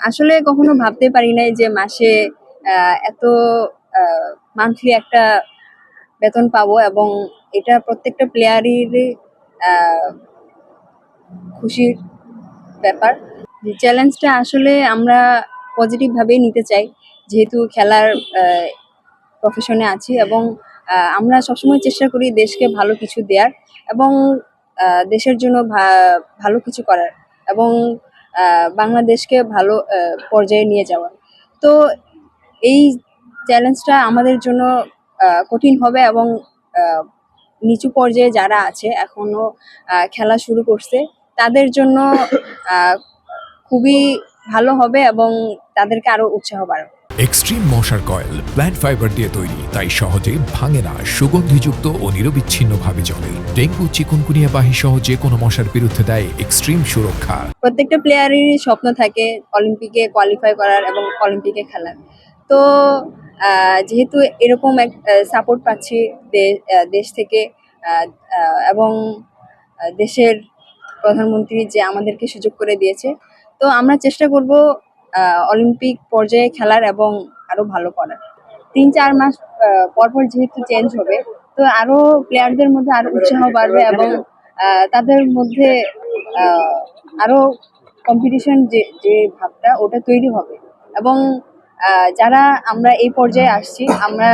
আসলে কখনো ভাবতে পারি নাই যে মাসে এত মান্থলি একটা বেতন পাবো, এবং এটা প্রত্যেকটা প্লেয়ারেরই খুশির ব্যাপার। চ্যালেঞ্জটা আসলে আমরা পজিটিভ ভাবেই নিতে চাই, যেহেতু খেলার প্রফেশনে আছি, এবং আমরা সবসময় চেষ্টা করি দেশকে ভালো কিছু দেওয়ার, এবং দেশের জন্য ভালো কিছু করার, এবং বাংলাদেশকে ভালো পর্যায়ে নিয়ে যাওয়ার। তো এই চ্যালেঞ্জটা আমাদের জন্য কঠিন হবে, এবং আহ, নিচু পর্যায়ে যারা আছে এখনো খেলা শুরু করছে তাদের জন্য আহ, খুবই ভালো হবে, এবং তাদেরকে আরো উৎসাহ বাড়াবে। এক্সট্রিম মশার কয়েল প্ল্যান্ট ফাইবার দিয়ে তৈরি, তাই সহজে ভাঙে না, সুগন্ধিযুক্ত ও নিরবিচ্ছিন্নভাবে জ্বলে। ডেঙ্গু, চিকুনগুনিয়া বাহি সহ যে কোনো মশার বিরুদ্ধে দেয় এক্সট্রিম সুরক্ষা। প্রত্যেকটা প্লেয়ারেরই স্বপ্ন থাকে অলিম্পিকে কোয়ালিফাই করার এবং অলিম্পিকে খেলার। তো যেহেতু এরকম এক সাপোর্ট পাচ্ছি দেশ থেকে, এবং দেশের প্রধানমন্ত্রী যে আমাদেরকে সুযোগ করে দিয়েছে, তো আমরা চেষ্টা করব অলিম্পিক পর্যায়ে খেলার এবং আরো ভালো করার। 3-4 মাস পর পর যেহেতু চেঞ্জ হবে, তো আরো প্লেয়ারদের মধ্যে আরো উৎসাহ বাড়বে, এবং তাদের মধ্যে আহ, আরো কম্পিটিশন যে যে ভাবটা ওটা তৈরি হবে। এবং যারা আমরা এই পর্যায়ে আসছি, আমরা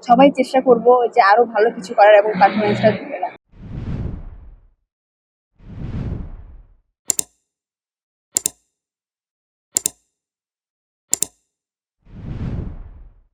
সবাই চেষ্টা করব যে আরো ভালো কিছু করার এবং পারফরমেন্সটা